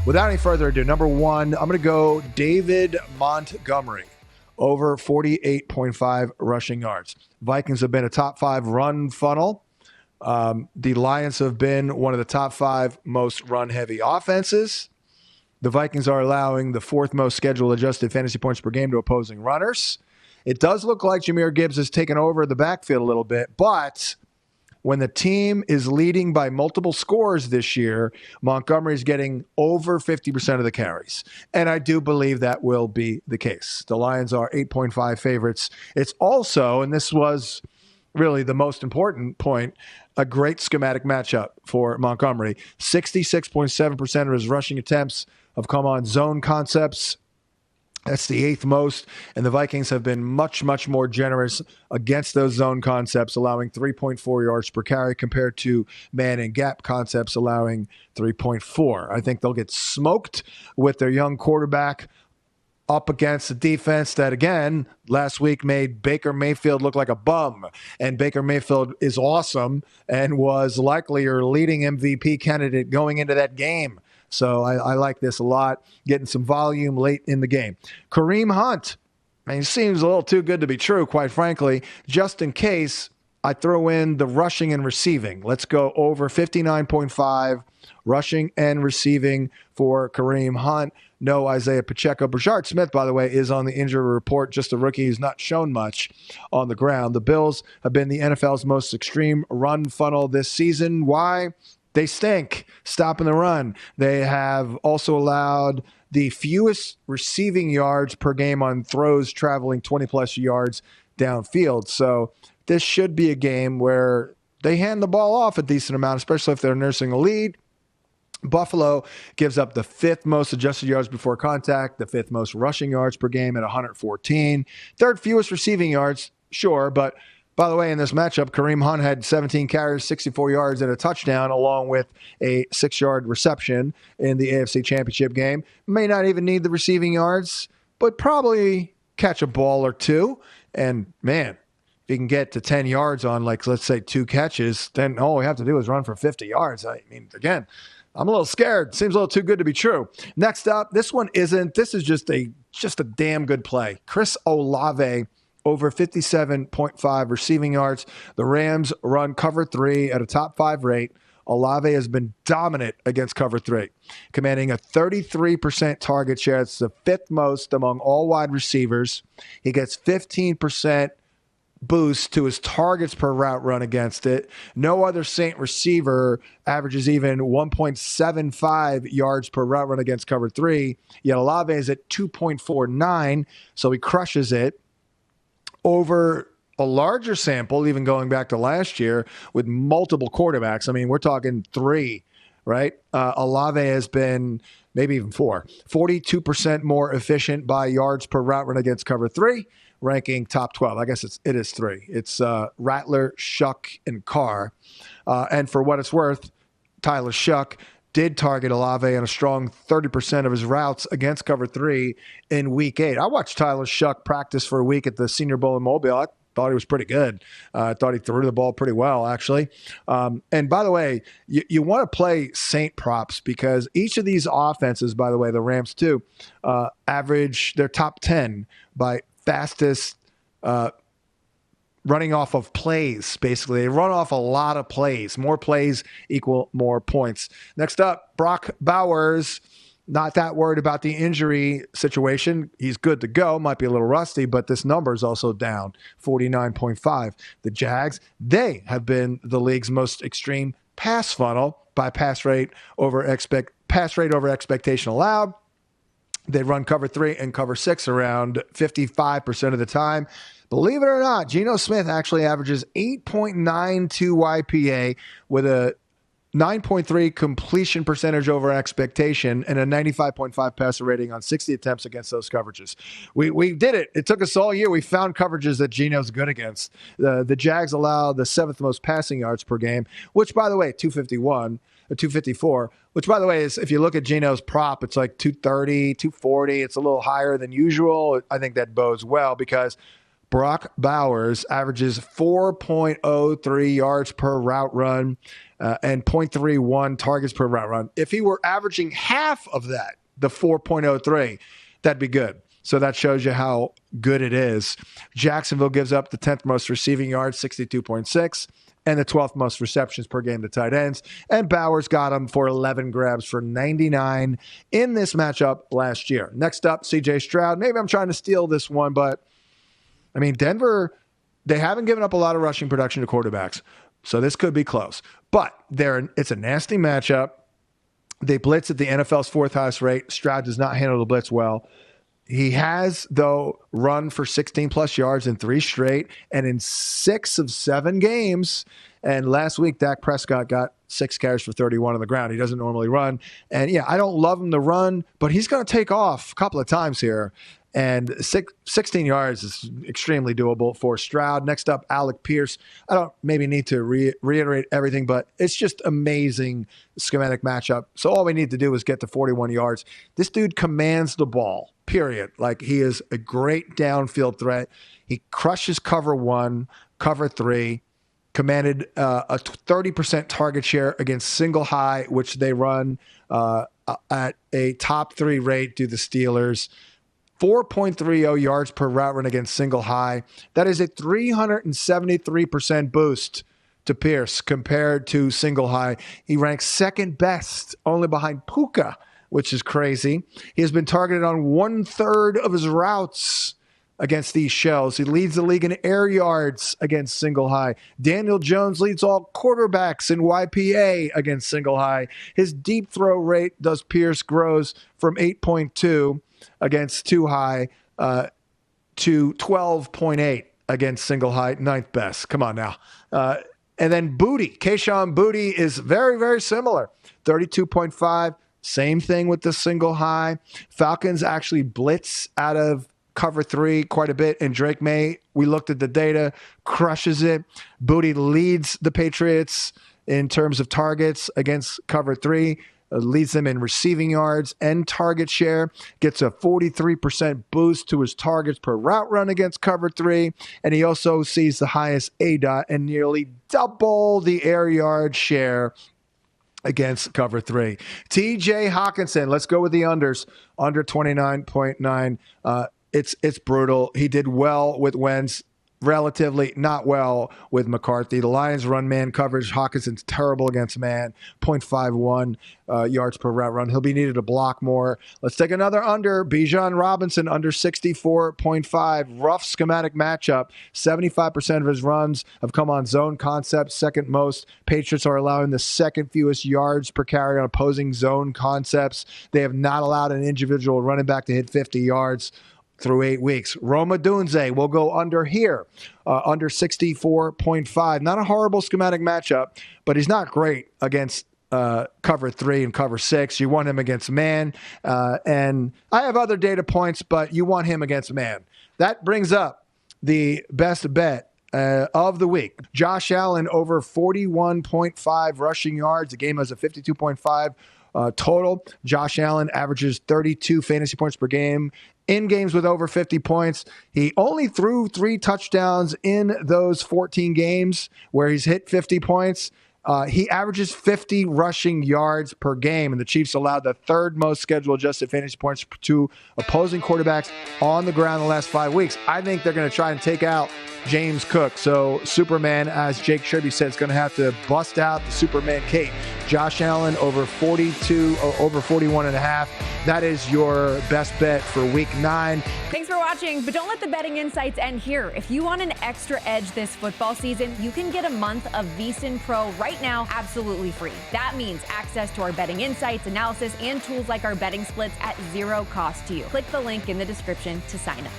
Without any further ado, number one, I'm going to go David Montgomery over 48.5 rushing yards. Vikings have been a top 5 run funnel. The Lions have been one of the top 5 most run-heavy offenses. The Vikings are allowing the 4th most schedule-adjusted fantasy points per game to opposing runners. It does look like Jahmyr Gibbs has taken over the backfield a little bit, but when the team is leading by multiple scores this year, Montgomery's getting over 50% of the carries. And I do believe that will be the case. The Lions are 8.5 favorites. It's also, and this was really the most important point, a great schematic matchup for Montgomery. 66.7% of his rushing attempts have come on zone concepts. That's the 8th most, and the Vikings have been much, much more generous against those zone concepts, allowing 3.4 yards per carry compared to man and gap concepts allowing 3.4. I think they'll get smoked with their young quarterback up against a defense that, again, last week made Baker Mayfield look like a bum. And Baker Mayfield is awesome and was likely your leading MVP candidate going into that game. So I like this a lot, getting some volume late in the game. Kareem Hunt, he seems a little too good to be true, quite frankly. Just in case, I throw in the rushing and receiving. Let's go over 59.5 rushing and receiving for Kareem Hunt. No Isaiah Pacheco. Brashard Smith, by the way, is on the injury report, just a rookie who's not shown much on the ground. The Bills have been the NFL's most extreme run funnel this season. Why? They stink, stopping the run. They have also allowed the fewest receiving yards per game on throws traveling 20-plus yards downfield. So this should be a game where they hand the ball off a decent amount, especially if they're nursing a lead. Buffalo gives up the 5th most adjusted yards before contact, the 5th most rushing yards per game at 114. 3rd fewest receiving yards, sure, but by the way, in this matchup, Kareem Hunt had 17 carries, 64 yards, and a touchdown, along with a 6-yard reception in the AFC Championship game. May not even need the receiving yards, but probably catch a ball or two. And, man, if you can get to 10 yards on, like, let's say 2 catches, then all we have to do is run for 50 yards. I mean, again, I'm a little scared. Seems a little too good to be true. Next up, this one isn't. This is just a damn good play. Chris Olave, over 57.5 receiving yards. The Rams run cover 3 at a top 5 rate. Olave has been dominant against cover 3, commanding a 33% target share. It's the 5th most among all wide receivers. He gets 15% boost to his targets per route run against it. No other Saint receiver averages even 1.75 yards per route run against cover 3. Yet Olave is at 2.49, so he crushes it over a larger sample, even going back to last year with multiple quarterbacks. I mean, we're talking 3, right? Olave has been maybe even 4. 42% more efficient by yards per route run against cover 3, ranking top 12. I guess it is 3. It's Rattler, Shuck, and Carr. And for what it's worth, Tyler Shuck did target Olave on a strong 30% of his routes against cover 3 in week 8. I watched Tyler Shuck practice for a week at the Senior Bowl in Mobile. I thought he was pretty good. I thought he threw the ball pretty well, actually. And by the way, you want to play Saint props because each of these offenses, by the way, the Rams too, average their top 10 by fastest running off of plays, basically. They run off a lot of plays. More plays equal more points. Next up, Brock Bowers. Not that worried about the injury situation. He's good to go. Might be a little rusty, but this number is also down, 49.5. The Jags, they have been the league's most extreme pass funnel by pass rate over expectation allowed. They run cover 3 and cover 6 around 55% of the time. Believe it or not, Geno Smith actually averages 8.92 YPA with a 9.3 completion percentage over expectation and a 95.5 passer rating on 60 attempts against those coverages. We did it. It took us all year. We found coverages that Geno's good against. The Jags allow the 7th most passing yards per game, which, by the way, 254, which, by the way, is if you look at Geno's prop, it's like 230, 240. It's a little higher than usual. I think that bodes well because Brock Bowers averages 4.03 yards per route run and 0.31 targets per route run. If he were averaging half of that, the 4.03, that'd be good. So that shows you how good it is. Jacksonville gives up the 10th most receiving yards, 62.6, and the 12th most receptions per game to tight ends. And Bowers got him for 11 grabs for 99 in this matchup last year. Next up, C.J. Stroud. Maybe I'm trying to steal this one, but I mean, Denver, they haven't given up a lot of rushing production to quarterbacks, so this could be close. But it's a nasty matchup. They blitz at the NFL's fourth highest rate. Stroud does not handle the blitz well. He has, though, run for 16-plus yards in 3 straight and in 6 of 7 games. And last week, Dak Prescott got 6 carries for 31 on the ground. He doesn't normally run. And, yeah, I don't love him to run, but he's going to take off a couple of times here. And 16 yards is extremely doable for Stroud. Next up, Alec Pierce. I don't maybe need to reiterate everything, but it's just amazing schematic matchup. So all we need to do is get to 41 yards. This dude commands the ball, period. Like, he is a great downfield threat. He crushes cover 1, cover 3, commanded a 30% target share against single high, which they run at a top 3 rate to the Steelers. 4.30 yards per route run against single high. That is a 373% boost to Pierce compared to single high. He ranks second best, only behind Puka, which is crazy. He has been targeted on 1/3 of his routes against these shells. He leads the league in air yards against single high. Daniel Jones leads all quarterbacks in YPA against single high. His deep throw rate, does Pierce, grows from 8.2 against two high to 12.8 against single high, 9th best. Come on now. And then Boutte, Kayshon Boutte is very, very similar. 32.5, same thing with the single high. Falcons actually blitz out of cover 3 quite a bit, and Drake May, we looked at the data, crushes it. Boutte leads the Patriots in terms of targets against cover 3. Leads them in receiving yards and target share, gets a 43% boost to his targets per route run against cover 3, and he also sees the highest ADOT and nearly double the air yard share against cover 3. TJ Hockenson, let's go with the unders, under 29.9. It's brutal. He did well with Wentz, relatively not well with McCarthy. The Lions run man coverage. Hawkinson's terrible against man, 0.51 yards per route run. He'll be needed to block more. Let's take another under. Bijan Robinson, under 64.5. Rough schematic matchup. 75% of his runs have come on zone concepts, second most. Patriots are allowing the second fewest yards per carry on opposing zone concepts. They have not allowed an individual running back to hit 50 yards through 8 weeks. Odunze will go under here, under 64.5. Not a horrible schematic matchup, but he's not great against cover 3 and cover 6. You want him against man. And I have other data points, but you want him against man. That brings up the best bet of the week. Josh Allen over 41.5 rushing yards. The game has a 52.5 total. Josh Allen averages 32 fantasy points per game in games with over 50 points. He only threw 3 touchdowns in those 14 games where he's hit 50 points. He averages 50 rushing yards per game, and the Chiefs allowed the 3rd most scheduled adjusted fantasy points to opposing quarterbacks on the ground the last 5 weeks. I think they're going to try and take out James Cook. So Superman, as Jake Sherby said, is going to have to bust out the Superman cape. Josh Allen over 42 or over 41.5. That is your best bet for week 9. Thanks for watching, but don't let the betting insights end here. If you want an extra edge this football season, you can get a month of VSiN Pro right now absolutely free. That means access to our betting insights, analysis, and tools like our betting splits at 0 cost to you. Click the link in the description to sign up.